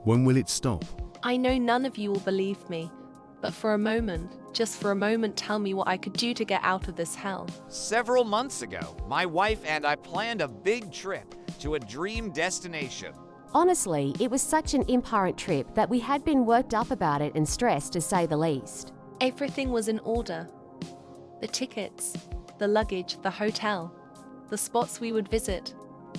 When will it stop? I know none of you will believe me, but for a moment, just for a moment, tell me what I could do to get out of this hell. Several months ago, my wife and I planned a big trip to a dream destination. Honestly, it was such an important trip that we had been worked up about it and stressed, to say the least. Everything was in order. The tickets, the luggage, the hotel, the spots we would visit,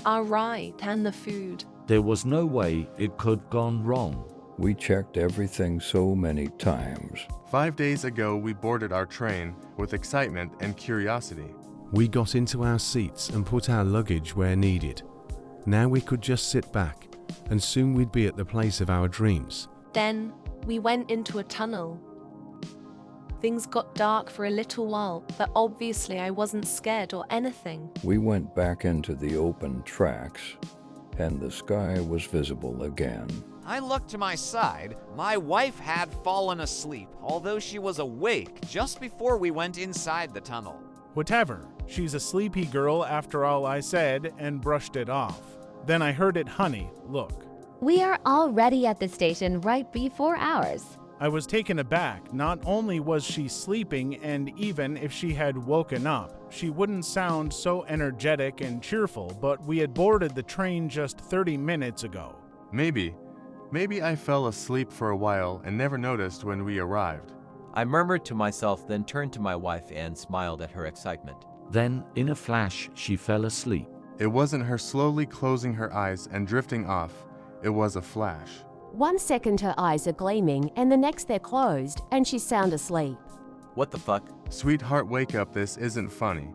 our ride, and the food. There was no way it could have gone wrong. We checked everything so many times. 5 days ago, we boarded our train with excitement and curiosity. We got into our seats and put our luggage where needed. Now we could just sit back, and soon we'd be at the place of our dreams. Then, we went into a tunnel. Things got dark for a little while, but obviously I wasn't scared or anything. We went back into the open tracks, and the sky was visible again. I looked to my side. My wife had fallen asleep, although she was awake just before we went inside the tunnel. Whatever. She's a sleepy girl after all, I said, and brushed it off. Then I heard it, honey, look. We are already at the station right before ours. I was taken aback. Not only was she sleeping, and even if she had woken up, she wouldn't sound so energetic and cheerful, but we had boarded the train just 30 minutes ago. Maybe I fell asleep for a while and never noticed when we arrived. I murmured to myself, then turned to my wife and smiled at her excitement. Then, in a flash, she fell asleep. It wasn't her slowly closing her eyes and drifting off. It was a flash. 1 second her eyes are gleaming, and the next they're closed, and she's sound asleep. What the fuck? Sweetheart, wake up, this isn't funny.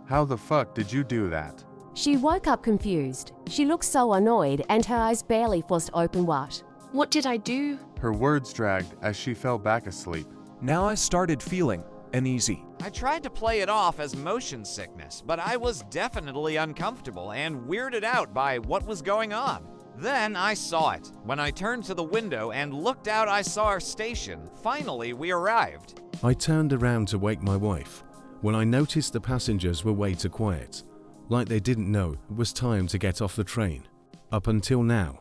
How the fuck did you do that? She woke up confused. She looked so annoyed, and her eyes barely forced open. What did I do? Her words dragged as she fell back asleep. Now I started feeling uneasy. I tried to play it off as motion sickness, but I was definitely uncomfortable and weirded out by what was going on. Then I saw it. When I turned to the window and looked out, I saw our station. Finally, we arrived. I turned around to wake my wife when I noticed the passengers were way too quiet, like they didn't know it was time to get off the train. Up until now,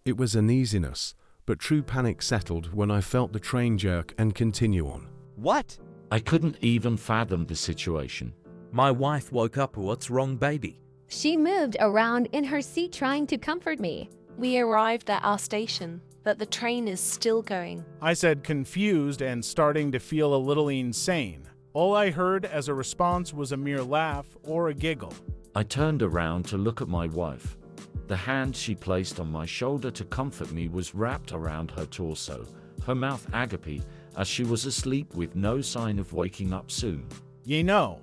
it was uneasiness, but true panic settled when I felt the train jerk and continue on. What? I couldn't even fathom the situation. My wife woke up. What's wrong, baby? She moved around in her seat trying to comfort me. We arrived at our station, but the train is still going. I said, confused and starting to feel a little insane. All I heard as a response was a mere laugh or a giggle. I turned around to look at my wife. The hand she placed on my shoulder to comfort me was wrapped around her torso, her mouth agape, as she was asleep with no sign of waking up soon. You know,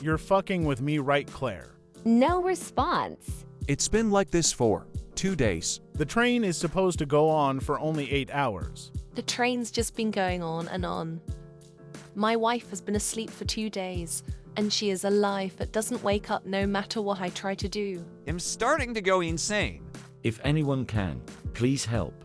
you're fucking with me, right, Claire? No response. It's been like this for 2 days. The train is supposed to go on for only 8 hours. The train's just been going on and on. My wife has been asleep for 2 days, and she is alive but doesn't wake up no matter what I try to do. I'm starting to go insane. If anyone can, please help.